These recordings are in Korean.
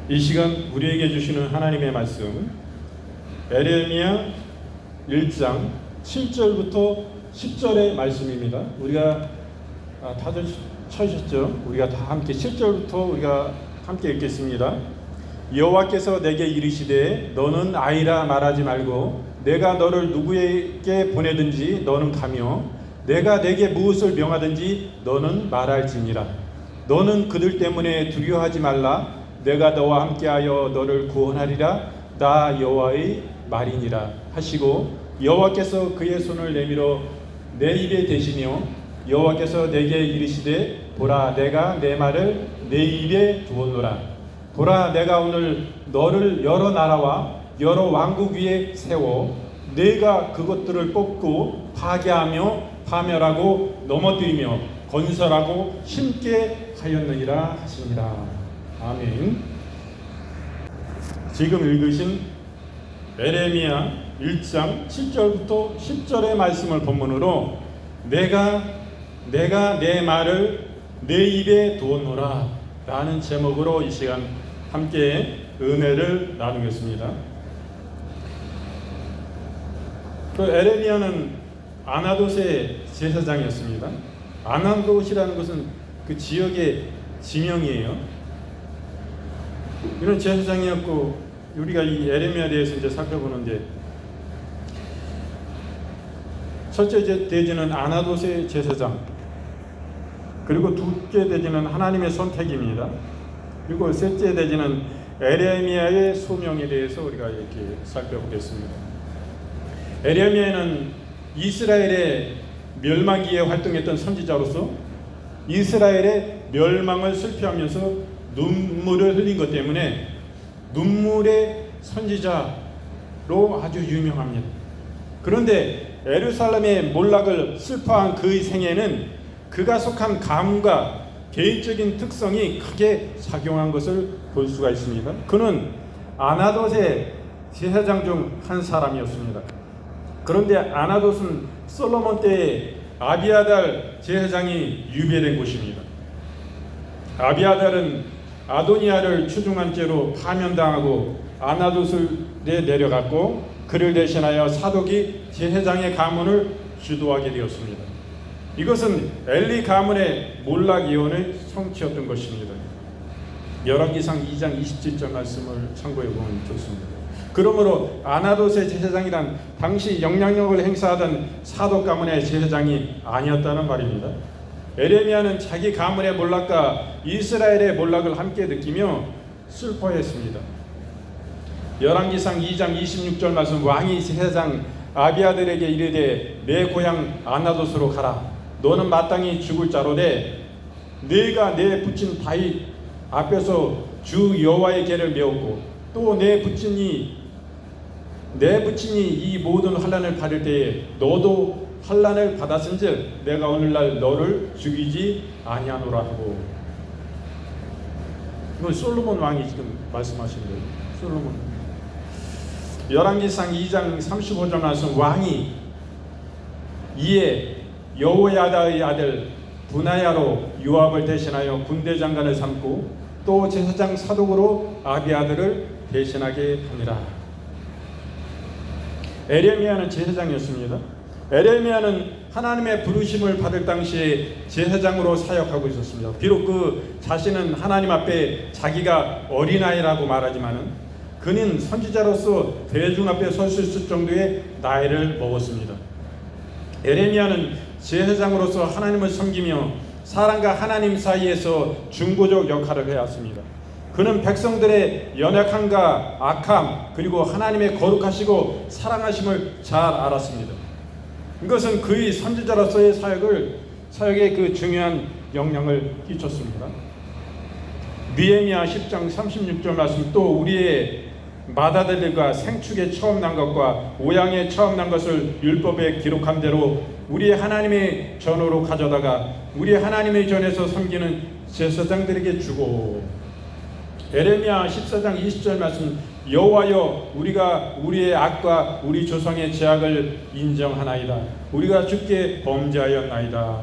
이 시간 우리에게 주시는 하나님의 말씀 에레미야 1장 7절부터 10절의 말씀입니다. 우리가 다들 찾으셨죠? 우리가 다 함께 7절부터 우리가 함께 읽겠습니다. 여호와께서 내게 이르시되 너는 아이라 말하지 말고 내가 너를 누구에게 보내든지 너는 가며 내가 내게 무엇을 명하든지 너는 말할지니라. 너는 그들 때문에 두려워하지 말라. 내가 너와 함께하여 너를 구원하리라. 나 여호와의 말이니라 하시고 여호와께서 그의 손을 내밀어 내 입에 대시며 여호와께서 내게 이르시되 보라 내가 내 말을 내 입에 두었노라. 보라 내가 오늘 너를 여러 나라와 여러 왕국 위에 세워 내가 그것들을 뽑고 파괴하며 파멸하고 넘어뜨리며 건설하고 심게 하였느니라 하시니라. 아멘. 지금 읽으신 에레미야 1장 7절부터 10절의 말씀을 본문으로 내가 내 말을 내 입에 두었노라 라는 제목으로 이 시간 함께 은혜를 나누겠습니다. 그 에레미야는 아나돗의 제사장이었습니다. 아나돗이라는 것은 그 지역의 지명이에요. 이런 제사장이었고 우리가 이 에레미야에 대해서 이제 살펴보는데 첫째 대지는 아나돗의 제사장, 그리고 둘째 대지는 하나님의 선택입니다. 그리고 셋째 대지는 에레미야의 소명에 대해서 우리가 이렇게 살펴보겠습니다. 에레미야는 이스라엘의 멸망기에 활동했던 선지자로서 이스라엘의 멸망을 슬퍼하면서 눈물을 흘린 것 때문에 눈물의 선지자로 아주 유명합니다. 그런데 예루살렘의 몰락을 슬퍼한 그의 생애는 그가 속한 가문과 개인적인 특성이 크게 작용한 것을 볼 수가 있습니다. 그는 아나돗의 제사장 중 한 사람이었습니다. 그런데 아나돗은 솔로몬 때에 아비아달 제사장이 유배된 곳입니다. 아비아달은 아도니아를 추중한 죄로 파면당하고 아나돗에 내려갔고 그를 대신하여 사독이 제사장의 가문을 주도하게 되었습니다. 이것은 엘리 가문의 몰락 예언의 성취였던 것입니다. 열왕기상 2장 27절 말씀을 참고해 보면 좋습니다. 그러므로 아나돗의 제사장이란 당시 영향력을 행사하던 사독 가문의 제사장이 아니었다는 말입니다. 에레미야는 자기 가문의 몰락과 이스라엘의 몰락을 함께 느끼며 슬퍼했습니다. 열왕기상 2장 26절 말씀 왕이 제사장 아비아들에게 이르되 내 고향 아나돗으로 가라. 너는 마땅히 죽을 자로되 내가 내 부친 다윗 앞에서 주 여호와의 계를 메웠고 또 내 부친이 이 모든 환난을 받을 때에 너도 환난을 받았은즉 내가 오늘날 너를 죽이지 아니하노라 하고. 이건 솔로몬 왕이 지금 말씀하신 거예요. 솔로몬. 열왕기상 2장 35절 말씀 왕이 이에 여호야다의 아들 분하야로 요압을 대신하여 군대 장관을 삼고 또 제사장 사독으로 아비아들을 대신하게 하니라. 에레미야는 제사장이었습니다. 에레미야는 하나님의 부르심을 받을 당시에 제사장으로 사역하고 있었습니다. 비록 그 자신은 하나님 앞에 자기가 어린아이라고 말하지만은 그는 선지자로서 대중 앞에 설 수 있을 정도의 나이를 먹었습니다. 에레미야는 제사장으로서 하나님을 섬기며 사람과 하나님 사이에서 중보적 역할을 해왔습니다. 그는 백성들의 연약함과 악함 그리고 하나님의 거룩하시고 사랑하심을 잘 알았습니다. 이것은 그의 선지자로서의 사역에 그 중요한 영향을 끼쳤습니다. 느헤미야 10장 36절 말씀 또 우리의 맏아들들과 생축에 처음 난 것과 오양에 처음 난 것을 율법에 기록한 대로 우리 하나님의 전으로 가져다가 우리 하나님의 전에서 섬기는 제사장들에게 주고. 에레미야 14장 20절 말씀 여호와여 우리가 우리의 악과 우리 조상의 죄악을 인정하나이다. 우리가 주께 범죄하였나이다.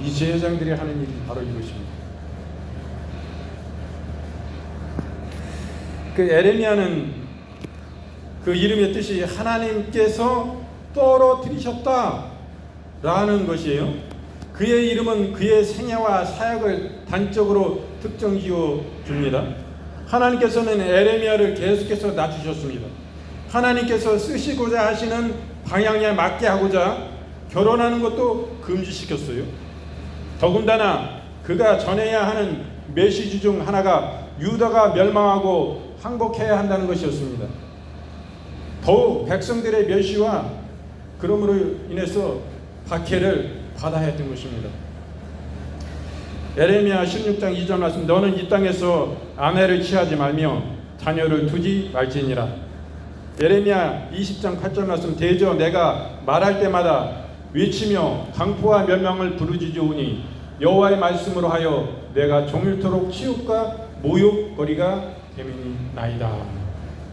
이 제사장들이 하는 일이 바로 이것입니다. 그 에레미야는 그 이름의 뜻이 하나님께서 떨어뜨리셨다라는 것이에요. 그의 이름은 그의 생애와 사역을 단적으로 특정지어 줍니다. 하나님께서는 에레미야를 계속해서 낮추셨습니다. 하나님께서 쓰시고자 하시는 방향에 맞게 하고자 결혼하는 것도 금지시켰어요. 더군다나 그가 전해야 하는 메시지 중 하나가 유다가 멸망하고 항복해야 한다는 것이었습니다. 더욱 백성들의 멸시와 그러므로 인해서 박해를 받아야 했던 것입니다. 에레미야 16장 2절 말씀, 너는 이 땅에서 아내를 취하지 말며 자녀를 두지 말지니라. 에레미야 20장 8절 말씀, 대저 내가 말할 때마다 외치며 강포와 멸망을 부르짖으오니 여호와의 말씀으로 하여 내가 종일토록 치욕과 모욕거리가 됨이나이다.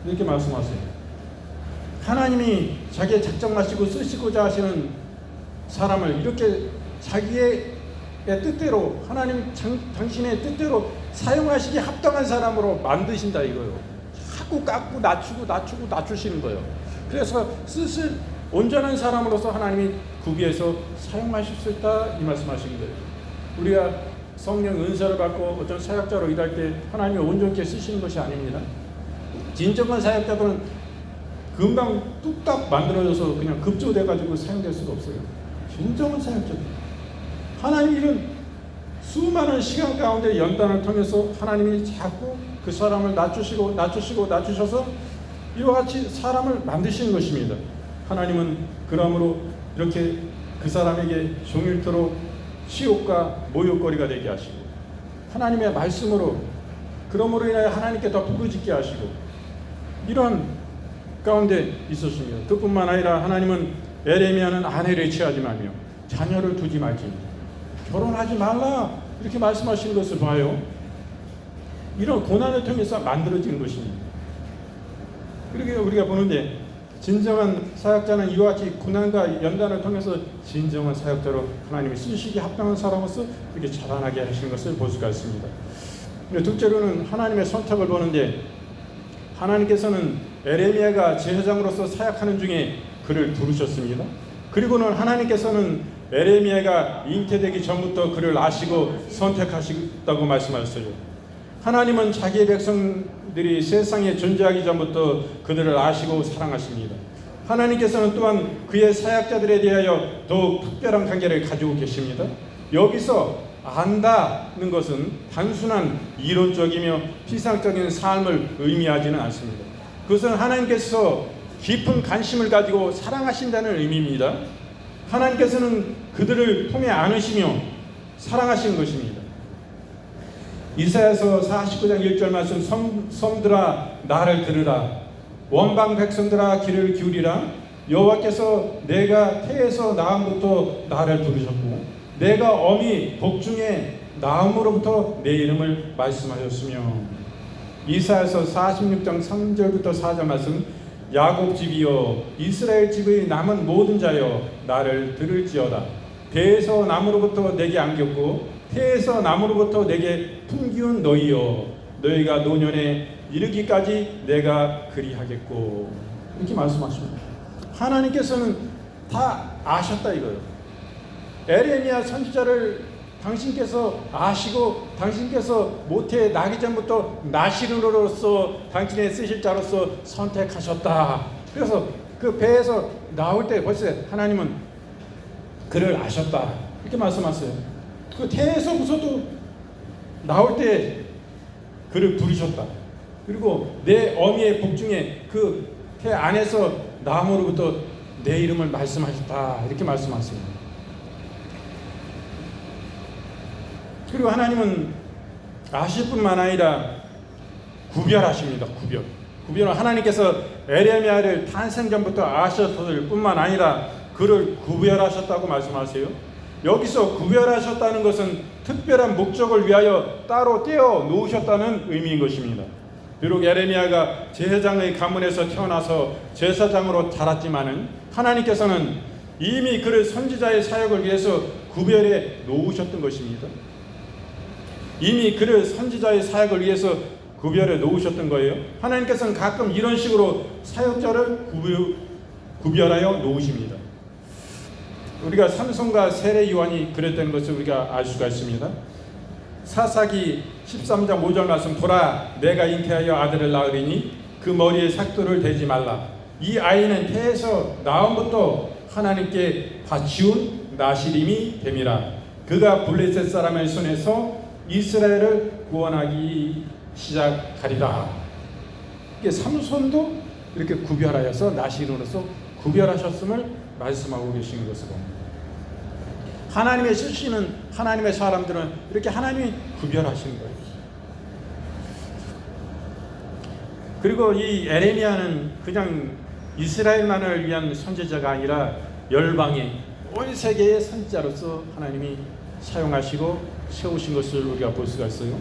이렇게 말씀하세요. 하나님이 자기의 작정하시고 쓰시고자 하시는 사람을 이렇게 자기의 뜻대로, 하나님 당신의 뜻대로 사용하시기 합당한 사람으로 만드신다 이거예요. 자꾸 깎고 낮추시는 거예요. 그래서 쓰실 온전한 사람으로서 하나님이 구비해서 사용하실 수 있다 이 말씀하시는 거예요. 우리가 성령 은사를 받고 어떤 사역자로 일할 때 하나님이 온전케 쓰시는 것이 아닙니다. 진정한 사역자들은 금방 뚝딱 만들어져서 그냥 급조돼가지고 사용될 수가 없어요. 진정한 사역자들, 하나님이 이런 수많은 시간 가운데 연단을 통해서 하나님이 자꾸 그 사람을 낮추셔서 이와 같이 사람을 만드시는 것입니다. 하나님은 그러므로 이렇게 그 사람에게 종일토록 치욕과 모욕거리가 되게 하시고, 하나님의 말씀으로 그러므로 인하여 하나님께 더 부르짖게 하시고, 이런 가운데 있었습니다. 그뿐만 아니라 하나님은 에레미야는 아내를 취하지 말며 자녀를 두지 말지니라, 결혼하지 말라 이렇게 말씀하시는 것을 봐요. 이런 고난을 통해서 만들어진 것입니다. 그렇게 우리가 보는데 진정한 사역자는 이와 같이 고난과 연단을 통해서 진정한 사역자로 하나님이 쓰시기 합당한 사람으로서 이렇게 자라나게 하시는 것을 볼 수가 있습니다. 둘째로는 하나님의 선택을 보는데, 하나님께서는 에레미야가 제사장으로서 사역하는 중에 그를 부르셨습니다. 그리고는 하나님께서는 에레미야가 잉태되기 전부터 그를 아시고 선택하셨다고 말씀하셨어요. 하나님은 자기의 백성들이 세상에 존재하기 전부터 그들을 아시고 사랑하십니다. 하나님께서는 또한 그의 사역자들에 대하여 더욱 특별한 관계를 가지고 계십니다. 여기서 안다는 것은 단순한 이론적이며 피상적인 삶을 의미하지는 않습니다. 그것은 하나님께서 깊은 관심을 가지고 사랑하신다는 의미입니다. 하나님께서는 그들을 품에 안으시며 사랑하시는 것입니다. 이사야서 49장 1절 말씀, 성들아 나를 들으라, 원방 백성들아 귀를 기울이라. 여호와께서 내가 태에서 낳음부터 나를 부르셨고 내가 어미 복중에 낳음으로부터 내 이름을 말씀하셨으며. 이사야서 46장 3절부터 4절 말씀, 야곱 집이여 이스라엘 집의 남은 모든 자여 나를 들을지어다. 배에서 남으로부터 내게 안겼고 태에서 남으로부터 내게 품기운 너희여 너희가 노년에 이르기까지 내가 그리하겠고. 이렇게 말씀하십니다. 하나님께서는 다 아셨다 이거예요. 에레미야 선지자를 당신께서 아시고 당신께서 모태에 나기 전부터 나시른으로서 당신의 쓰실 자로서 선택하셨다. 그래서 그 배에서 나올 때 벌써 하나님은 그를 아셨다 이렇게 말씀하세요. 그 태에서부터도 나올 때 그를 부르셨다. 그리고 내 어미의 복중에 그 태 안에서 나음으로부터 내 이름을 말씀하셨다 이렇게 말씀하세요. 그리고 하나님은 아실 뿐만 아니라 구별하십니다. 구별은 하나님께서 에레미야를 탄생 전부터 아셨을 뿐만 아니라 그를 구별하셨다고 말씀하세요. 여기서 구별하셨다는 것은 특별한 목적을 위하여 따로 떼어 놓으셨다는 의미인 것입니다. 비록 에레미야가 제사장의 가문에서 태어나서 제사장으로 자랐지만은 하나님께서는 이미 그를 선지자의 사역을 위해서 구별해 놓으셨던 것입니다. 이미 그를 선지자의 사역을 위해서 구별해 놓으셨던 거예요. 하나님께서는 가끔 이런 식으로 사역자를 구별하여 놓으십니다. 우리가 삼손과 세례 요한이 그랬다는 것을 우리가 알 수가 있습니다. 사사기 13장 5절 말씀, 보라 내가 잉태하여 아들을 낳으리니 그 머리에 삭도를 대지 말라. 이 아이는 태에서 나음부터 하나님께 바치운 나시림이 됨이라. 그가 블레셋 사람의 손에서 이스라엘을 구원하기 시작하리라. 이게 삼손도 이렇게 구별하여서 나시림으로서 구별하셨음을 말씀하고 계시는 것을 봅니다. 하나님의 쓰시는 하나님의 사람들은 이렇게 하나님이 구별하시는 거예요. 그리고 이 에레미야는 그냥 이스라엘만을 위한 선지자가 아니라 열방의 온 세계의 선지자로서 하나님이 사용하시고 세우신 것을 우리가 볼 수가 있어요.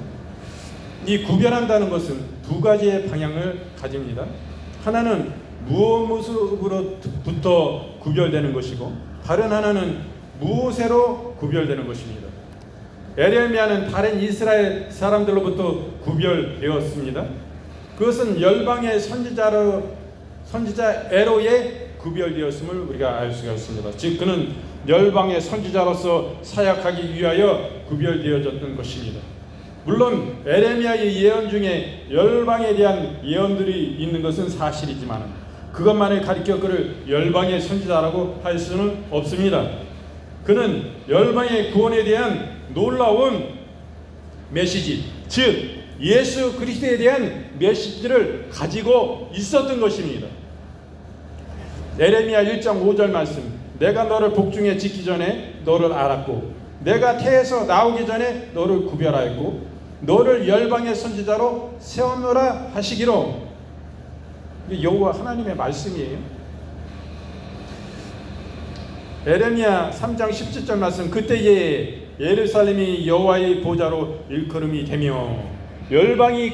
이 구별한다는 것은 두 가지의 방향을 가집니다. 하나는 무엇으로부터 구별되는 것이고, 다른 하나는 무엇으로 구별되는 것입니다. 에레미야는 다른 이스라엘 사람들로부터 구별되었습니다. 그것은 열방의 선지자 에로에 구별되었음을 우리가 알 수가 있습니다. 즉 그는 열방의 선지자로서 사역하기 위하여 구별되어졌던 것입니다. 물론 에레미야의 예언 중에 열방에 대한 예언들이 있는 것은 사실이지만 그것만을 가리켜 그를 열방의 선지자라고 할 수는 없습니다. 그는 열방의 구원에 대한 놀라운 메시지, 즉 예수 그리스도에 대한 메시지를 가지고 있었던 것입니다. 에레미야 1장 5절 말씀, 내가 너를 복중에 짓기 전에 너를 알았고 내가 태에서 나오기 전에 너를 구별하였고 너를 열방의 선지자로 세웠노라 하시기로. 여호와 하나님의 말씀이에요. 에레미야 3장 17절 말씀, 그때에 예루살렘이 여호와의 보좌로 일컬음이 되며 열방이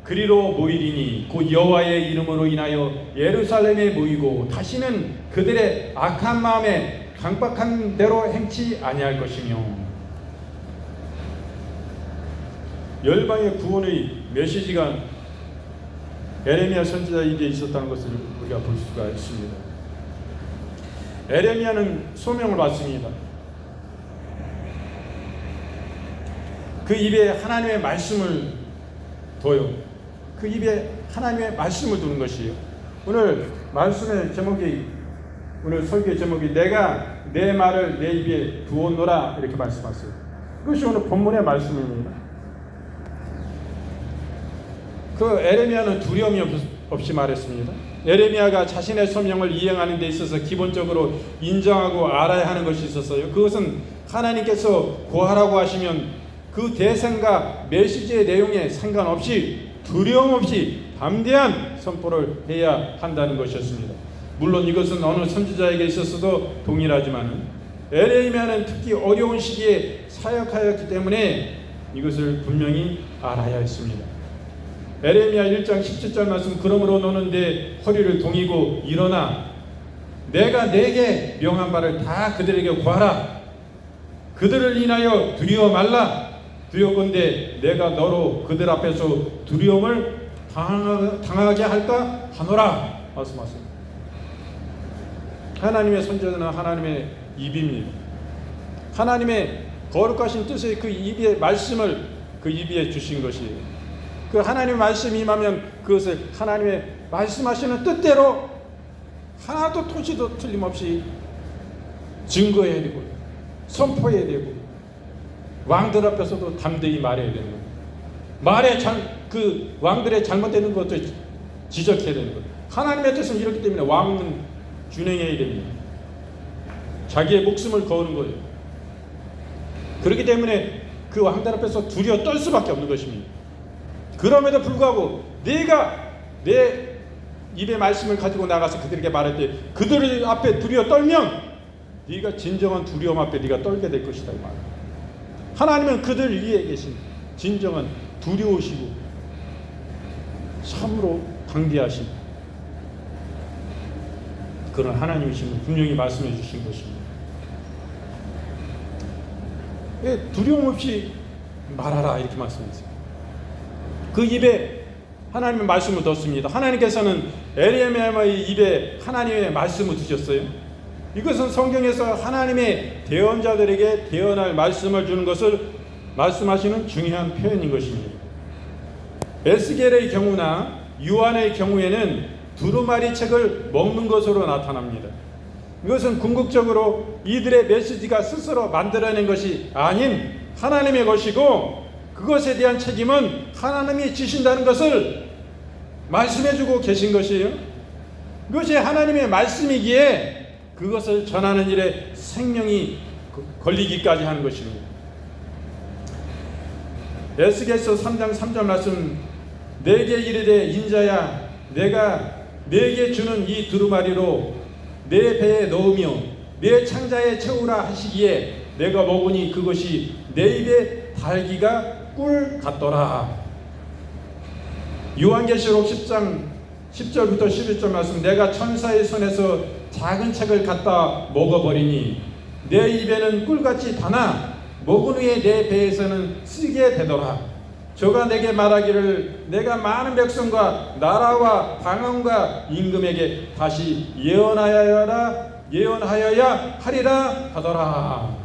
그리로 모이리니 곧 여호와의 이름으로 인하여 예루살렘에 모이고 다시는 그들의 악한 마음에 강박한 대로 행치 아니할 것이며. 열방의 구원의 메시지가 에레미야 선지자에게 있었다는 것을 우리가 볼 수가 있습니다. 에레미야는 소명을 받습니다. 그 입에 하나님의 말씀을 둬요. 그 입에 하나님의 말씀을 두는 것이에요. 오늘 말씀의 제목이, 오늘 설교의 제목이 내가 내 말을 내 입에 두었노라 이렇게 말씀하세요. 그것이 오늘 본문의 말씀입니다. 그 에레미야는 두려움이 없이 말했습니다. 에레미야가 자신의 소명을 이행하는 데 있어서 기본적으로 인정하고 알아야 하는 것이 있었어요. 그것은 하나님께서 구하라고 하시면 그 대상과 메시지의 내용에 상관없이 두려움 없이 담대한 선포를 해야 한다는 것이었습니다. 물론 이것은 어느 선지자에게 있어서도 동일하지만 에레미야는 특히 어려운 시기에 사역하였기 때문에 이것을 분명히 알아야 했습니다. 에레미야 1장 17절 말씀, 그러므로 너는 내 허리를 동이고 일어나 내가 내게 명한 바를 다 그들에게 구하라. 그들을 인하여 두려워 말라. 두렵건대 내가 너로 그들 앞에서 두려움을 당하게 할까 하노라 말씀하십니다. 하나님의 선지자는 하나님의 입입니다. 하나님의 거룩하신 뜻의 그 입의 말씀을 그 입에 주신 것이에요. 그 하나님의 말씀이 임하면 그것을 하나님의 말씀하시는 뜻대로 하나도 토시도 틀림없이 증거해야 되고 선포해야 되고 왕들 앞에서도 담대히 말해야 되는 거예요. 그 왕들의 잘못되는 것도 지적해야 되는 거예요. 하나님의 뜻은 이렇기 때문에 왕은 준행해야 됩니다. 자기의 목숨을 거는 거예요. 그렇기 때문에 그 왕들 앞에서 두려워 떨 수밖에 없는 것입니다. 그럼에도 불구하고 네가 내 입의 말씀을 가지고 나가서 그들에게 말할 때 그들 앞에 두려워 떨면 네가 진정한 두려움 앞에 네가 떨게 될 것이다 이 말이에요. 하나님은 그들 위에 계신 진정한 두려우시고 참으로 강대하신 그런 하나님이심을 분명히 말씀해 주신 것입니다. 두려움 없이 말하라 이렇게 말씀했어요. 그 입에 하나님의 말씀을 뒀습니다. 하나님께서는 에레미야의 입에 하나님의 말씀을 두셨어요. 이것은 성경에서 하나님의 대언자들에게 대언할 말씀을 주는 것을 말씀하시는 중요한 표현인 것입니다. 에스겔의 경우나 요한의 경우에는 두루마리 책을 먹는 것으로 나타납니다. 이것은 궁극적으로 이들의 메시지가 스스로 만들어낸 것이 아닌 하나님의 것이고, 그것에 대한 책임은 하나님이 지신다는 것을 말씀해주고 계신 것이에요. 그것이 하나님의 말씀이기에 그것을 전하는 일에 생명이 걸리기까지 하는 것입니다. 에스겔서 3장 3절 말씀, 내게 이르되 인자야, 내가 내게 주는 이 두루마리로 내 배에 넣으며 내 창자에 채우라 하시기에 내가 먹으니 그것이 내 입에 달기가 꿀 같더라. 요한계시록 10장 10절부터 11절 말씀, 내가 천사의 손에서 작은 책을 갖다 먹어버리니 내 입에는 꿀같이 다나 먹은 후에 내 배에서는 쓰게 되더라. 저가 내게 말하기를 내가 많은 백성과 나라와 방언과 임금에게 다시 예언하여야 하리라 하더라.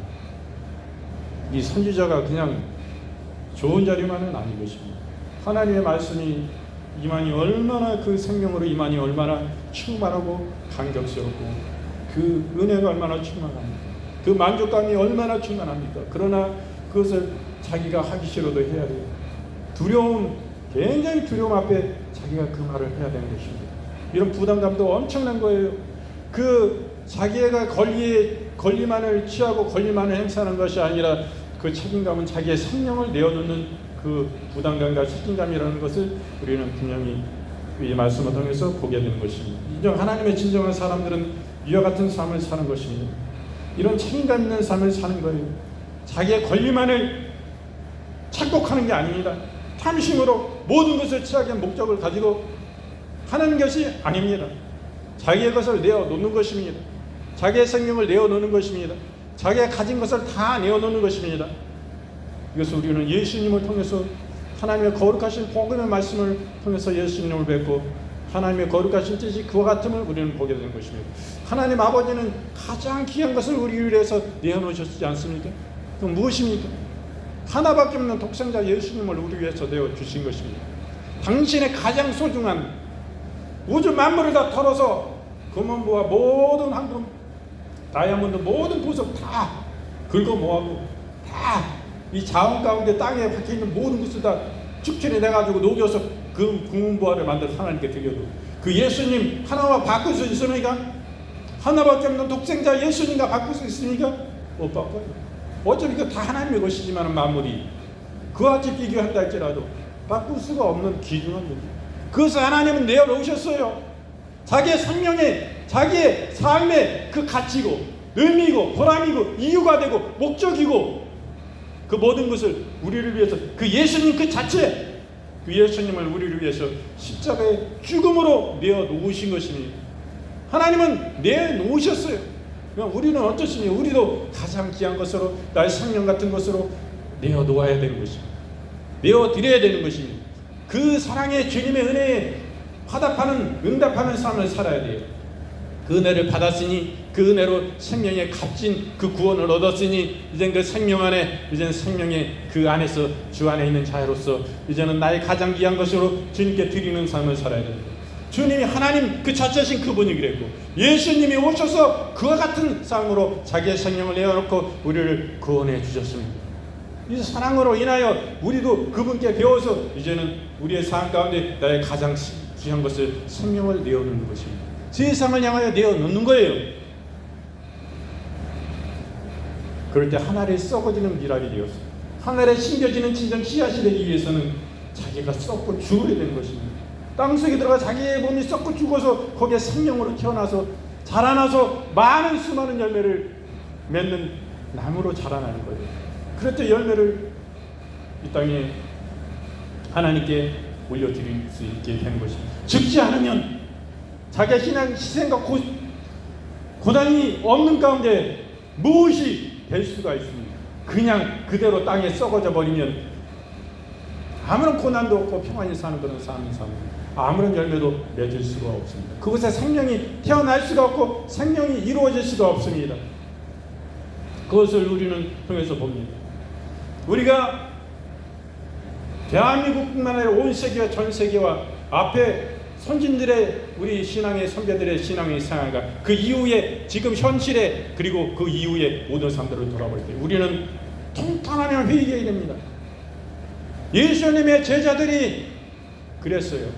이 선지자가 그냥 좋은 자리만은 아닌 것입니다. 하나님의 말씀이 이만이 얼마나, 그 생명으로 이만이 얼마나 충만하고 감격스럽고 그 은혜가 얼마나 충만합니까? 그 만족감이 얼마나 충만합니까? 그러나 그것을 자기가 하기 싫어도 해야 돼요. 두려움, 굉장히 두려움 앞에 자기가 그 말을 해야 되는 것입니다. 이런 부담감도 엄청난 거예요. 그 자기가 권리만을 취하고 권리만을 행사하는 것이 아니라 그 책임감은 자기의 생명을 내어놓는 그 부담감과 책임감이라는 것을 우리는 분명히 이 말씀을 통해서 보게 되는 것입니다. 인정 하나님의 진정한 사람들은 이와 같은 삶을 사는 것입니다. 이런 책임감 있는 삶을 사는 거예요. 자기의 권리만을 착복하는 게 아닙니다. 탐심으로 모든 것을 취하게 목적을 가지고 하는 것이 아닙니다. 자기의 것을 내어놓는 것입니다. 자기의 생명을 내어놓는 것입니다. 자기가 가진 것을 다 내어놓는 것입니다. 이것을 우리는 예수님을 통해서, 하나님의 거룩하신 복음의 말씀을 통해서 예수님을 뵙고 하나님의 거룩하신 뜻이 그와 같음을 우리는 보게 되는 것입니다. 하나님 아버지는 가장 귀한 것을 우리를 위해서 내어놓으셨지 않습니까? 그럼 무엇입니까? 하나밖에 없는 독생자 예수님을 우리 위해서 내어주신 것입니다. 당신의 가장 소중한 우주 만물을 다 털어서 금은보와 모든 황금, 다이아몬드, 모든 보석 다 긁어 모아고 다 이 자원 가운데 땅에 박혀있는 모든 것을 다 축출해 내가지고 녹여서 그 금은보화를 만들어 하나님께 드려도 그 예수님 하나와 바꿀 수 있습니까? 하나밖에 없는 독생자 예수님과 바꿀 수 있습니까? 못 바꿔요. 어차피 그 다 하나님의 것이지만 만물이 그와 같이 비교한다 할지라도 바꿀 수가 없는 귀중한 문제. 그것을 하나님은 내어놓으셨어요. 자기의 생명에, 자기의 삶의 그 가치고 의미고 보람이고 이유가 되고 목적이고 그 모든 것을 우리를 위해서, 그 예수님 그 자체, 그 예수님을 우리를 위해서 십자가의 죽음으로 내어놓으신 것입니다. 하나님은 내놓으셨어요. 우리는 어떻습니까? 우리도 가장 귀한 것으로, 나의 생명 같은 것으로 내어놓아야 되는 것입니다. 내어드려야 되는 것입니다. 그 사랑의 주님의 은혜에 화답하는, 응답하는 삶을 살아야 돼요. 그 은혜를 받았으니 그 은혜로 생명의 값진 그 구원을 얻었으니 이젠 그 생명 안에, 이제는 생명의 그 안에서 주 안에 있는 자로서 이제는 나의 가장 귀한 것으로 주님께 드리는 삶을 살아야 됩니다. 주님이 하나님 그 자체신 그분이 그랬고 예수님이 오셔서 그와 같은 삶으로 자기의 생명을 내어놓고 우리를 구원해 주셨습니다. 이 사랑으로 인하여 우리도 그분께 배워서 이제는 우리의 삶 가운데 나의 가장 귀한 것을, 생명을 내어놓는 것입니다. 세상을 향하여 내어놓는 거예요. 그럴 때 하늘에 썩어지는 미랄이 되었어요. 하늘에 심겨지는 진정 씨앗이 되기 위해서는 자기가 썩고 죽어야 되는 것입니다. 땅속에 들어가 자기의 몸이 썩고 죽어서 거기에 생명으로 태어나서 자라나서 많은 수많은 열매를 맺는 나무로 자라나는 거예요. 그럴 때 열매를 이 땅에 하나님께 올려드릴 수 있게 되는 것입니다. 죽지 않으면 자기의 희생과 고난이 없는 가운데 무엇이 될 수가 있습니까? 그냥 그대로 땅에 썩어져 버리면 아무런 고난도 없고 평안히 사는 그런 삶을 사는 아무런 열매도 맺을 수가 없습니다. 그곳에 생명이 태어날 수가 없고 생명이 이루어질 수가 없습니다. 그것을 우리는 통해서 봅니다. 우리가 대한민국뿐만 아니라 온 세계와 전 세계와 앞에 선진들의 우리 신앙의 선배들의 신앙의 상황과 그 이후에 지금 현실에 그리고 그 이후에 모든 사람들을 돌아볼 때 우리는 통탄하며 회개해야 됩니다. 예수님의 제자들이 그랬어요.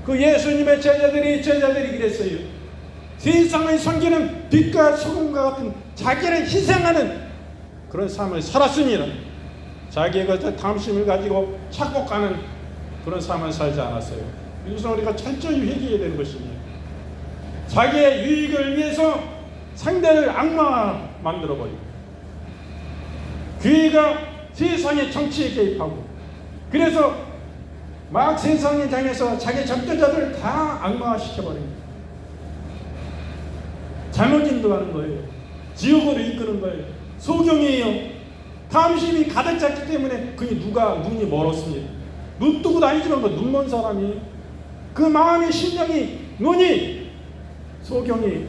그 예수님의 제자들이 그랬어요. 세상을 섬기는 빛과 소금과 같은 자기를 희생하는 그런 삶을 살았습니다. 자기의 것에 탐심을 가지고 착복하는 그런 삶을 살지 않았어요. 이것은 우리가 철저히 회개해야 되는 것입니다. 자기의 유익을 위해서 상대를 악마 만들어버리고 교회가 세상의 정치에 개입하고 그래서 막 세상에 당해서 자기 적대자들을 다 악마화시켜버립니다. 잘못 인도하는 거예요. 지옥으로 이끄는 거예요. 소경이에요. 탐심이 가득 찼기 때문에 그게 누가 눈이 멀었습니다. 눈 뜨고 다니지만 눈 먼 사람이 그 마음의 심령이 눈이 소경이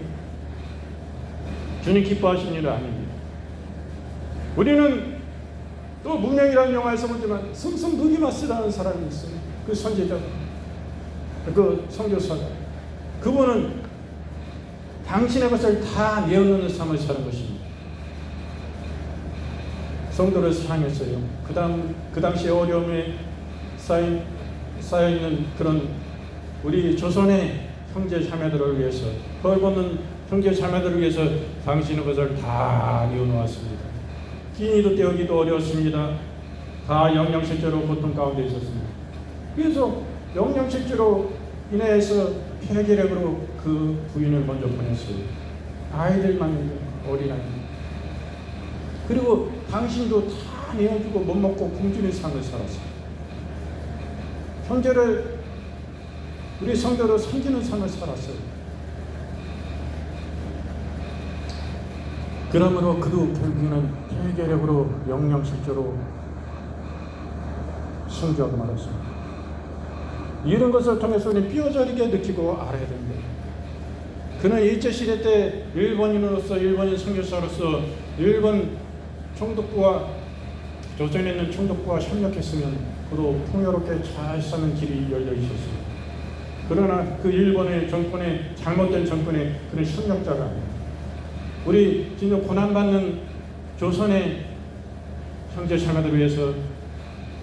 주님 기뻐하시는 일은 아닙니다. 우리는 또 문명이라는 영화에서 보지만 승승 누기마스라는 사람이 있어요. 그 선지자, 그 선교사가 그분은 당신의 것을 다 내어놓는 삶을 사는 것입니다. 성도를 사랑했어요. 그 당시에 어려움에 쌓여있는 그런 우리 조선의 형제 자매들을 위해서 벌받는 형제 자매들을 위해서 당신의 것을 다 내어놓았습니다. 끼니도 때우기도 어려웠습니다. 다 영양실조로 고통 가운데 있었습니다. 그래서 영양실조로 인해서 폐결핵으로 그 부인을 먼저 보냈어요. 아이들만 있는 어린아이. 그리고 당신도 다 내어주고 못 먹고 굶주린 삶을 살았어요. 형제를 우리 성도로 섬기는 삶을 살았어요. 그러므로 그도 결국에는 폐결핵으로 영양실조로 순교하고 말았습니다. 이런 것을 통해서 우리는 뼈저리게 느끼고 알아야 됩니다. 그는 일제시대 때 일본인으로서 일본인 선교사로서 일본 총독부와 조선에 있는 총독부와 협력했으면 그도 풍요롭게 잘 사는 길이 열려 있었습니다. 그러나 그 일본의 정권의 잘못된 정권의 그런 협력자가 아닙니다. 우리 지금 고난받는 조선의 형제 자매들을 위해서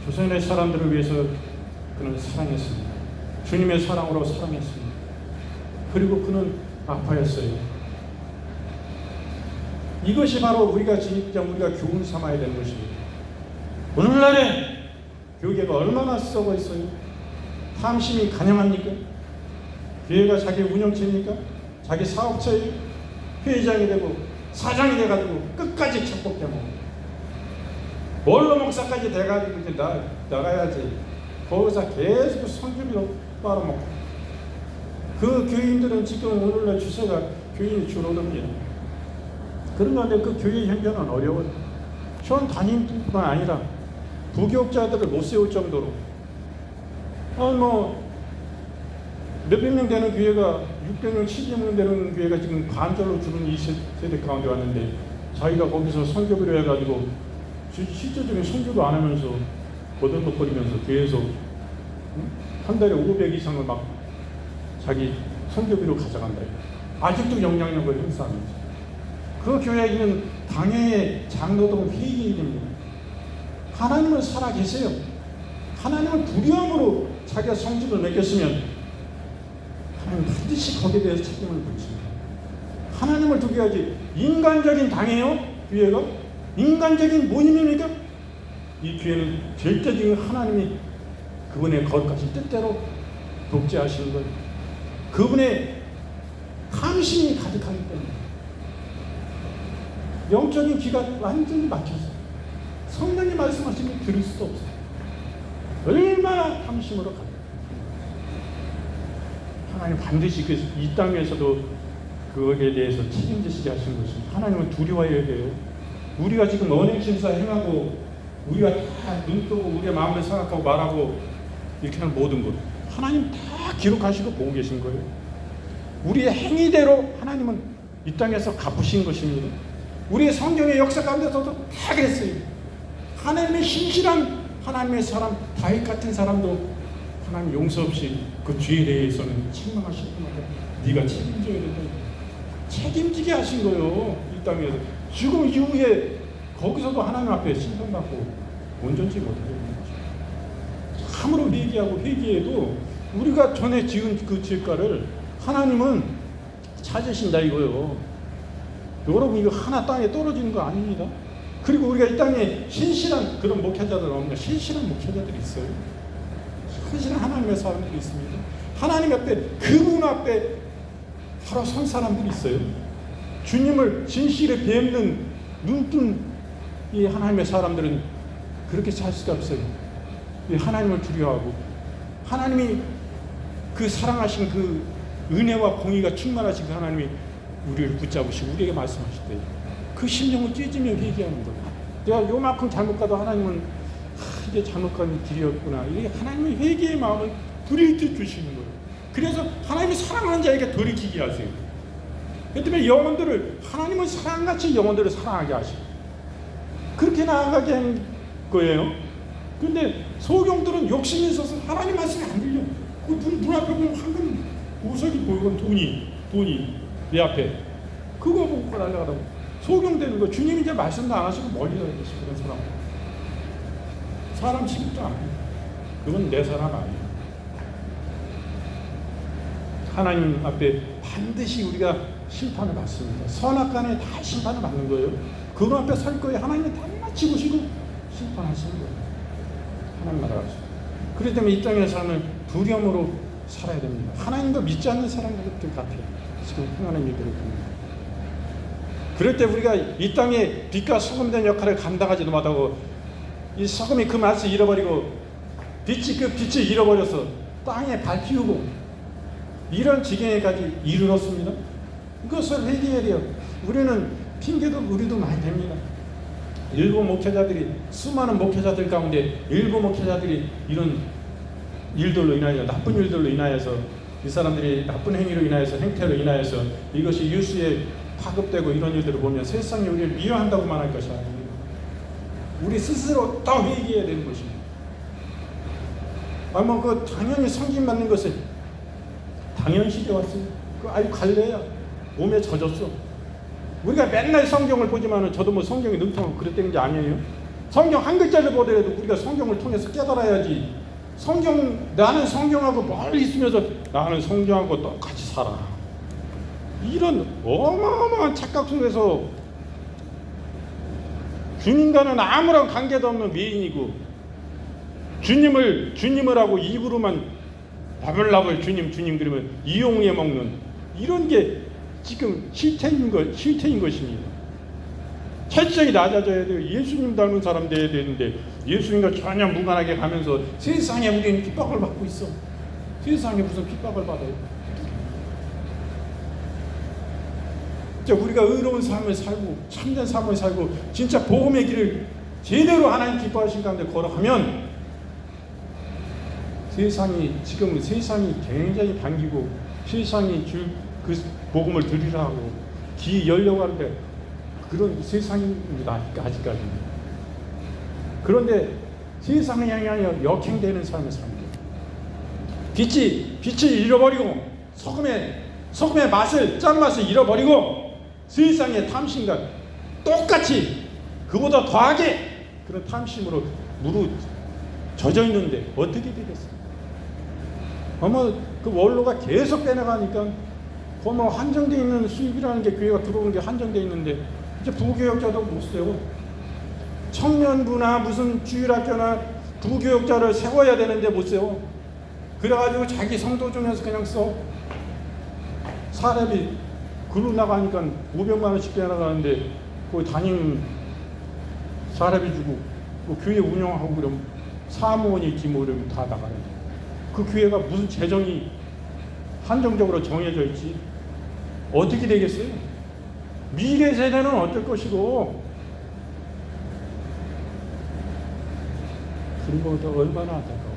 조선의 사람들을 위해서 그는 사랑했습니다. 주님의 사랑으로 사랑했습니다. 그리고 그는 아파했어요. 이것이 바로 우리가 진짜 우리가 교훈 삼아야 되는 것입니다. 오늘날에 교회가 얼마나 썩어 있어요? 탐심이 가념합니까? 교회가 자기 운영체입니까? 자기 사업체예요? 회장이 되고 사장이 돼가지고 끝까지 착복해먹고 원로 목사까지 돼가지고 이제 나가야지. 거기서 계속 성주비로 빨아먹고 그 교인들은 지금 오늘날 추세가 교인이 줄어듭니다. 그런 가운데 그 교회 형편은 어려워요. 현 담임뿐만 아니라 부교육자들을 못 세울 정도로 몇백 명 되는 교회가 600명, 700명 되는 교회가 지금 관절로 줄은 이 세대 가운데 왔는데 자기가 거기서 선교비로 해가지고 실질적인 선교도 안 하면서 거들먹거리면서 교회에서 한 달에 500 이상을 막 자기 선교비로 가져간다. 아직도 영향력을 행사하면서 그 교회에 있는 당회의 장로들은 회의해야 됩니다. 하나님은 살아계세요. 하나님을 두려움으로 자기가 성직을 맡겼으면 하나님 반드시 거기에 대해서 책임을 묻습니다. 하나님을 두게 하지. 인간적인 당이에요? 교회가? 인간적인 모임입니까? 이 교회는 절대적인 하나님이 그분의 거룩하신 뜻대로 독재하시는 거예요. 그분의 탐심이 가득하기 때문에 영적인 귀가 완전히 막혀서 성령님 말씀하시면 들을 수도 없어요. 얼마나 탐심으로 가득. 하나님 반드시 이 땅에서도 그거에 대해서 책임지시게 하시는 것입니다. 하나님은 두려워해야 돼요. 우리가 지금 언행 심사 행하고 우리가 다 눈 뜨고 우리의 마음을 생각하고 말하고 이렇게 하는 모든 것 하나님 다 기록하시고 보고 계신 거예요. 우리의 행위대로 하나님은 이 땅에서 갚으신 것입니다. 우리의 성경의 역사 가운데서도 다 그랬어요. 하나님의 신실한 하나님의 사람 다윗 같은 사람도 하나님 용서 없이 그 죄에 대해서는 책망하실 때마다 네가 책임져야 된다. 책임지게 하신 거예요. 이 땅에서 죽음 이후에 거기서도 하나님 앞에 심판받고 온전치 못하게 되는 거죠. 참으로 회개하고 회개해도 우리가 전에 지은 그 죄가를 하나님은 찾으신다 이거예요. 여러분 이거 하나 땅에 떨어지는 거 아닙니다. 그리고 우리가 이 땅에 신실한 그런 목회자들 없는가? 신실한 목회자들이 있어요. 신실한 하나님의 사람들이 있습니다. 하나님 앞에 그분 앞에 바로 선 사람들이 있어요. 주님을 진실에 뵙는 눈뜬 이 하나님의 사람들은 그렇게 살 수가 없어요. 이 하나님을 두려워하고 하나님이 그 사랑하신 그 은혜와 공의가 충만하신 그 하나님이 우리를 붙잡으시고 우리에게 말씀하실 때 그 심령을 찢으며 회개하는 거예요. 내가 요만큼 잘못 가도 하나님은 이게 잘못한 길이었구나. 이게 하나님의 회개의 마음을 불일듯 주시는 거예요. 그래서 하나님이 사랑하는 자에게 돌이키게 하세요. 그 때문에 영혼들을 하나님은 사랑같이 영혼들을 사랑하게 하시고 그렇게 나아가게 한 거예요. 근데 소경들은 욕심이 있어서 하나님 말씀이 안 들려. 그 눈 앞에 보면 황금 보석이 보이건 돈이 내 앞에 그거 보고 날아가라고 소경되는 거. 주님이 이제 말씀도 안 하시고 멀리 서 계시고 그런 사람 취급도 안 해요. 그건 내 사람 아니에요. 하나님 앞에 반드시 우리가 심판을 받습니다. 선악간에 다 심판을 받는 거예요. 그분 앞에 설 거예요. 하나님은 단마치 보시고 심판하시는 거예요. 하나님 나라가서. 그렇기 때문에 이 땅에서는 두려움으로 살아야 됩니다. 하나님도 믿지 않는 사람들 같아요. 지금 평안한 일들을 봅니다. 그럴 때 우리가 이 땅에 빛과 소금된 역할을 감당하지도 못하고 이 소금이 그 맛을 잃어버리고 빛이 그 빛을 잃어버려서 땅에 밟히고 이런 지경에까지 이르렀습니다. 그것을 회개해야 돼요. 우리는 핑계도 우리도 많이 됩니다. 일부 목회자들이 수많은 목회자들 가운데 일부 목회자들이 이런 일들로 인하여 나쁜 일들로 인하여서 이 사람들이 나쁜 행위로 인하여서 행태로 인하여서 이것이 뉴스에 파급되고 이런 일들을 보면 세상이 우리를 미워한다고만 할 것이 아닙니다. 우리 스스로 더 회개해야 되는 것입니다. 아마 그 당연히 성김 받는 것은 당연시돼 왔어요. 그 아유 갈래야 몸에 젖었어. 우리가 맨날 성경을 보지만은 저도 뭐 성경이 능통하고 그랬다는 게 아니에요. 성경 한 글자를 보더라도 우리가 성경을 통해서 깨달아야지. 나는 성경하고 멀리 있으면서 나는 성경하고 똑같이 살아. 이런 어마어마한 착각 속에서 주님과는 아무런 관계도 없는 외인이고 주님을 하고 입으로만 나불나불 주님 그러면 이용해 먹는 이런 게 지금 실태인 것입니다. 철저히 낮아져야 돼요. 예수님 닮은 사람 돼야 되는데 예수님과 전혀 무관하게 가면서 세상에 우리는 핍박을 받고 있어. 세상에 무슨 핍박을 받아요. 우리가 의로운 삶을 살고 참된 삶을 살고 진짜 복음의 길을 제대로 하나님 기뻐하신 가운데 걸어가면 지금 세상이 굉장히 반기고 세상이 줄 그 복음을 들으라 하고 귀 열려고 하는데 그런 세상입니다. 아직까지. 그런데 세상을 향하여 역행되는 삶을 삽니다. 빛을 잃어버리고 소금의 맛을 짠맛을 잃어버리고 세상의 탐심과 똑같이 그보다 더하게 그런 탐심으로 무르 젖어 있는데 어떻게 되겠어요? 아마 그 원로가 계속 빼나가니까 뭐 한정되어 있는 수입이라는 게 교회가 들어오는 게 한정되어 있는데 이제 부교역자도 못 세워. 청년부나 무슨 주일학교나 부교역자를 세워야 되는데 못 세워. 그래가지고 자기 성도 중에서 그냥 써. 사례비 글로 나가니까 500만 원씩 빼나가는데 거기 담임 사례비 주고 뭐 교회 운영하고 그러면 사무원이 있지 뭐 이러면 다 나가는데 그 교회가 무슨 재정이 한정적으로 정해져 있지 어떻게 되겠어요? 미래 세대는 어떨 것이고 얼마나 안타까워.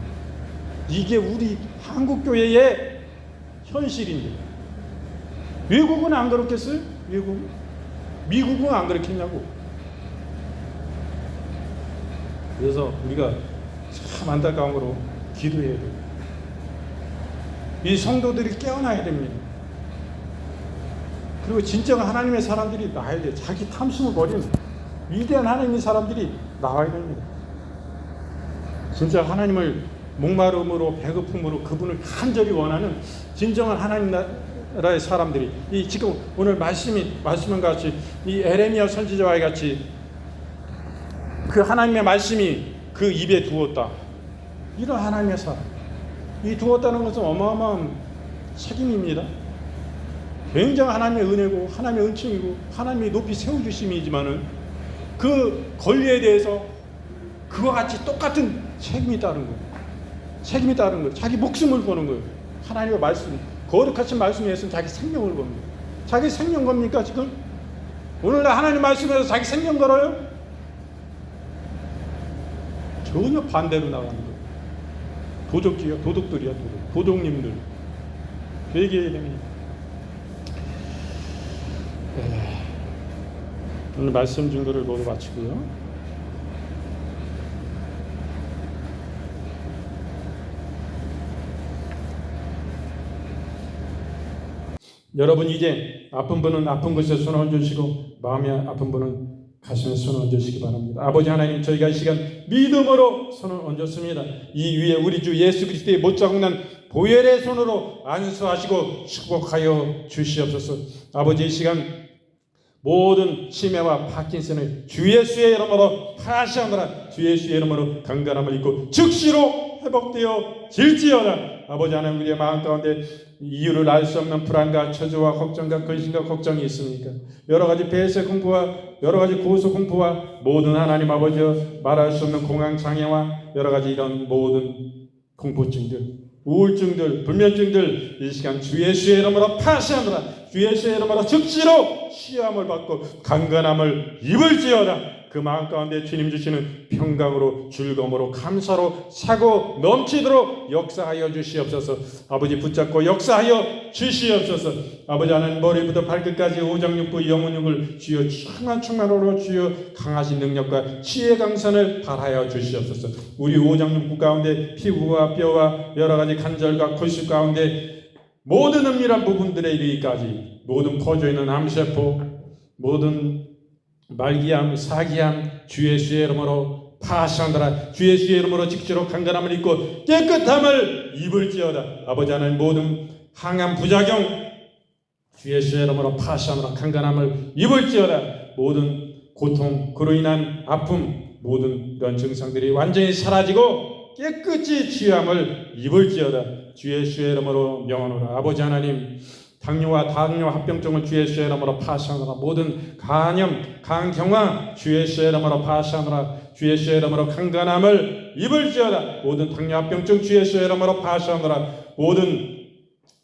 이게 우리 한국교회의 현실인데 외국은 안 그렇겠어요? 미국은 안 그렇겠냐고. 그래서 우리가 참 안타까운 거로 기도해야 돼요. 이 성도들이 깨어나야 됩니다. 그리고 진정 하나님의 사람들이 나와야 돼요. 자기 탐심을 버리는 위대한 하나님의 사람들이 나와야 됩니다. 진짜 하나님을 목마름으로 배고픔으로 그분을 간절히 원하는 진정한 하나님 나라의 사람들이 이 지금 오늘 말씀은 같이 이 에레미야 선지자와 같이 그 하나님의 말씀이 그 입에 두었다. 이런 하나님의 사람. 이 두었다는 것은 어마어마한 책임입니다. 굉장히 하나님의 은혜고 하나님의 은총이고 하나님이 높이 세워주심이지만은 그 권리에 대해서 그와 같이 똑같은 책임이 따른 거예요. 책임이 따른 거예요. 자기 목숨을 거는 거예요. 하나님의 말씀, 거룩하신 말씀에 의해서는 자기 생명을 겁니다. 자기 생명 겁니까 지금? 오늘날 하나님 말씀에서 자기 생명 걸어요? 전혀 반대로 나가는 거예요. 도둑들이야. 도둑님들. 회개해야 됩니다. 오늘 말씀 증거를 모두 마치고요. 여러분 이제 아픈 분은 아픈 곳에 손을 얹으시고 마음이 아픈 분은 가슴에 손을 얹으시기 바랍니다. 아버지 하나님, 저희가 이 시간 믿음으로 손을 얹었습니다. 이 위에 우리 주 예수 그리스도의 못자국 난 보혈의 손으로 안수하시고 축복하여 주시옵소서. 아버지 이 시간 모든 치매와 파킨슨을 주 예수의 이름으로 파시하노라. 주 예수의 이름으로 강건함을 입고 즉시로 회복되어 질지어다. 아버지 하나님, 우리의 마음 가운데 이유를 알 수 없는 불안과 초조와 걱정과 근심과 걱정이 있습니까? 여러 가지 폐쇄 공포와 여러 가지 고소 공포와 모든 하나님 아버지 말할 수 없는 공황 장애와 여러 가지 이런 모든 공포증들, 우울증들, 불면증들 이 시간 주 예수의 이름으로 파시하노라. 주 예수의 이름으로 즉시로 시험을 받고 강건함을 입을지어다. 그 마음 가운데 주님 주시는 평강으로 즐거움으로 감사로 차고 넘치도록 역사하여 주시옵소서. 아버지 붙잡고 역사하여 주시옵소서. 아버지 하나님, 머리부터 발끝까지 오장육부 영혼육을 주여 충만으로 주여 강하신 능력과 지혜 강선을 발하여 주시옵소서. 우리 오장육부 가운데 피부와 뼈와 여러 가지 관절과 골수 가운데 모든 은밀한 부분들에 이르기까지 모든 퍼져있는 암세포, 모든 말기암, 사기암 주 예수의 이름으로 파시하노라. 주 예수의 이름으로 직시로 강건함을 입고 깨끗함을 입을지어다. 아버지 하나님, 모든 항암 부작용 주 예수의 이름으로 파시하노라. 강건함을 입을지어다. 모든 고통, 그로 인한 아픔, 모든 이런 증상들이 완전히 사라지고 깨끗이 치유함을 입을지어다. 주 예수의 이름으로 명하노라. 아버지 하나님, 당뇨와 합병증을 주 예수의 이름으로 파시하노라. 모든 간염, 간경화 주 예수의 이름으로 파시하노라. 주 예수의 이름으로 강건함을 입을지어다. 모든 당뇨 합병증 주 예수의 이름으로 파시하노라. 모든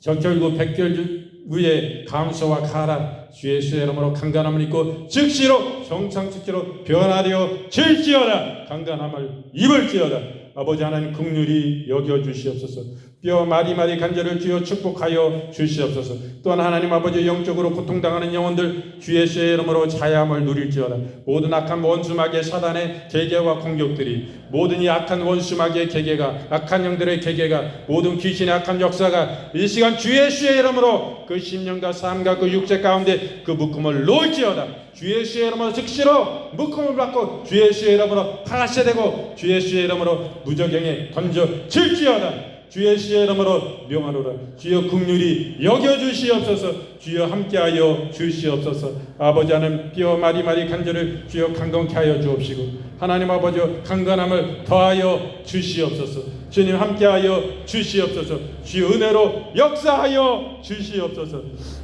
적혈구, 백혈구의 감소와 가라 주 예수의 이름으로 강건함을 입고 즉시로 정상수치로 변화되어 질지어다. 강건함을 입을지어다. 아버지 하나님, 긍휼히 여겨주시옵소서. 뼈 마디마디 간절을 주여 축복하여 주시옵소서. 또한 하나님 아버지, 영적으로 고통당하는 영혼들 주 예수의 이름으로 자유함을 누릴지어다. 모든 악한 원수마귀의 사단의 계계와 공격들이, 모든 이 악한 원수마귀의 계계가, 악한 영들의 계계가, 모든 귀신의 악한 역사가 이 시간 주 예수의 이름으로 그 심령과 삶과 그 육체 가운데 그 묶음을 놓을지어다. 주 예수의 이름으로 즉시로 묶음을 받고 주 예수의 이름으로 파쇄되고 주 예수의 이름으로 무저경에 던져질지어다. 주 예수의 이름으로 명하노라. 주여 긍휼히 여겨주시옵소서. 주여 함께하여 주시옵소서. 아버지 하나님, 뼈 마디마디 간절을 주여 강건케 하여 주옵시고 하나님 아버지 강건함을 더하여 주시옵소서. 주님 함께하여 주시옵소서. 주여 은혜로 역사하여 주시옵소서.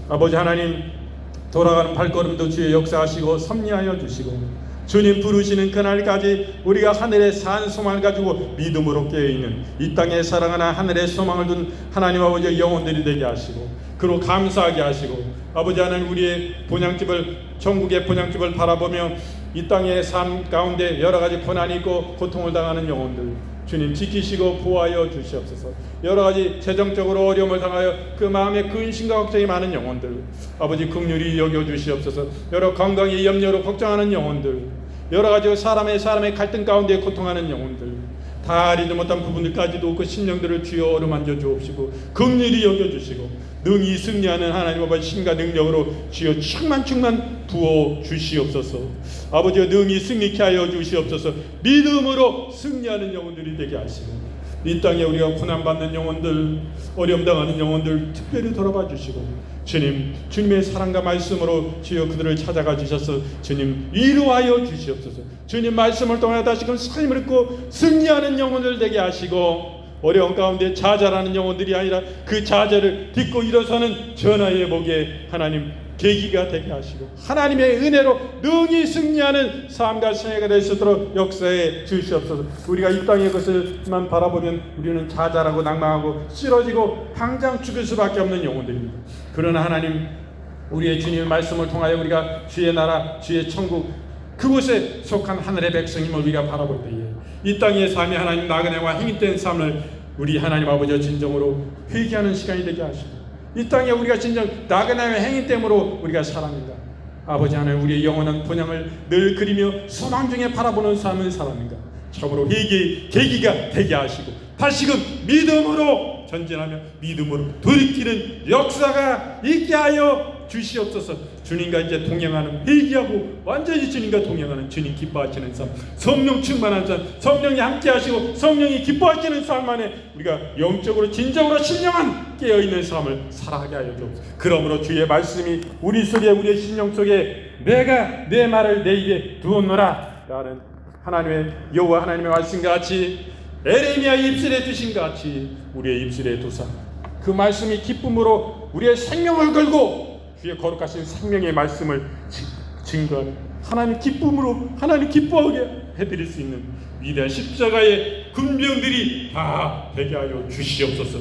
아버지 하나님, 돌아가는 발걸음도 주여 역사하시고 섭리하여 주시고 주님 부르시는 그날까지 우리가 하늘의 산 소망을 가지고 믿음으로 깨어있는 이 땅에 사랑하는 하늘의 소망을 둔 하나님 아버지의 영혼들이 되게 하시고 그로 감사하게 하시고 아버지 하나님, 우리의 본향집을, 천국의 본향집을 바라보며 이 땅의 삶 가운데 여러 가지 고난이 있고 고통을 당하는 영혼들 주님 지키시고 보호하여 주시옵소서. 여러 가지 재정적으로 어려움을 당하여 그 마음에 근심과 걱정이 많은 영혼들 아버지 긍휼히 여겨 주시옵소서. 여러 건강의 염려로 걱정하는 영혼들, 여러 가지 사람의 갈등 가운데 고통하는 영혼들, 다 알지도 못한 부분들까지도 그 심령들을 주여 어루만져 주옵시고 긍휼히 여겨주시고 능히 승리하는 하나님 아버지 신과 능력으로 주여 충만 부어 주시옵소서. 아버지여 능히 승리케 하여 주시옵소서. 믿음으로 승리하는 영혼들이 되게 하시고 이 땅에 우리가 고난받는 영혼들, 어려움 당하는 영혼들 특별히 돌아봐 주시고 주님의 사랑과 말씀으로 주여 그들을 찾아가 주셔서 주님 위로하여 주시옵소서. 주님 말씀을 통해 다시금 삶을 얻고 승리하는 영혼들 되게 하시고 어려운 가운데 좌절하는 영혼들이 아니라 그 좌절을 딛고 일어서는 전하의 복에 하나님 계기가 되게 하시고 하나님의 은혜로 능히 승리하는 삶과 생애가 될 수 있도록 역사해 주시옵소서. 우리가 이 땅의 것을만 바라보면 우리는 좌절하고 낭망하고 쓰러지고 당장 죽을 수밖에 없는 영혼들입니다. 그러나 하나님 우리의 주님의 말씀을 통하여 우리가 주의 나라 주의 천국 그곳에 속한 하늘의 백성임을 우리가 바라볼 때에 이 땅의 삶이 하나님 나그네와 행인된 삶을 우리 하나님 아버지와 진정으로 회개하는 시간이 되게 하시고 이 땅에 우리가 진정 나그네와 행인됨으로 우리가 살아갑니다. 아버지 하나님 우리의 영원한 본향을 늘 그리며 소망 중에 바라보는 삶을 살아갑니다. 참으로 회개의 계기가 되게 하시고 다시금 믿음으로 전진하며 믿음으로 돌이키는 역사가 있게 하여 주시옵소서. 주님과 이제 동행하는 회개하고 완전히 주님과 동행하는 주님 기뻐하시는 삶, 성령 충만한 삶, 성령이 함께하시고 성령이 기뻐하시는 삶 안에 우리가 영적으로 진정으로 신령한 깨어있는 삶을 살아가게 하여 주옵소서. 그러므로 주의 말씀이 우리 속에 우리의 심령 속에 내가 내 말을 내 입에 두었노라 라는 하나님의 여호와 하나님의 말씀과 같이 에레미야의 입술에 두신 같이 우리의 입술에 두사 그 말씀이 기쁨으로 우리의 생명을 걸고 주의 거룩하신 생명의 말씀을 증거하는 하나님 기쁨으로 하나님 기뻐하게 해드릴 수 있는 위대한 십자가의 군병들이 다 되게 하여 주시옵소서.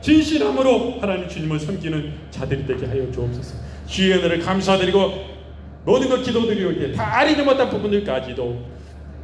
진실함으로 하나님 주님을 섬기는 자들이 되게 하여 주옵소서. 주의 은혜를 감사드리고 모든 것 기도드리오기에 다 알지 못한 부분들까지도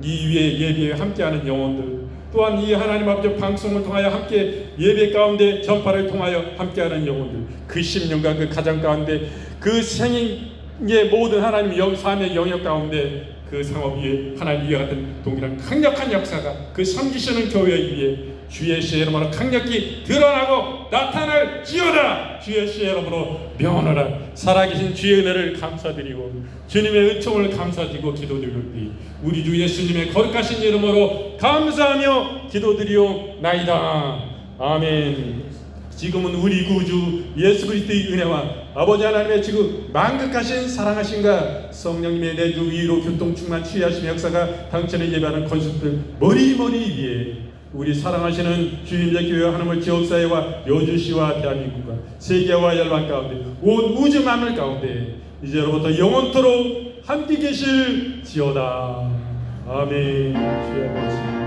이 위에 예배에 함께하는 영혼들 또한 이 하나님 아버지 방송을 통하여 함께 예배 가운데 전파를 통하여 함께하는 영혼들 그 10년간 그 가정 가운데 그 생의 모든 하나님 삶의 영역 가운데 그 상업 위에 하나님 위에 같은 동일한 강력한 역사가 그 섬기시는 교회 위에 주의 씨의 이름으로 강력히 드러나고 나타날지어다. 주의 씨의 이름으로 명하노라. 살아계신 주의 은혜를 감사드리고 주님의 은총을 감사드리고 기도드리오니 우리 주 예수님의 거룩하신 이름으로 감사하며 기도드리오나이다. 아멘. 지금은 우리 구주 예수 그리스도의 은혜와 아버지 하나님의 지금 만극하신 사랑하심과 성령님의 내주 위로 교통충만 치유하신 역사가 당신의 예배하는 건축들 머리 위에 우리 사랑하시는 주님의 교회 하나님의 지역사회와 여주시와 대한민국과 세계와 열방 가운데 온 우주 만물 가운데 이제로부터 영원토록 함께 계실지어다. 아멘. 주여 말씀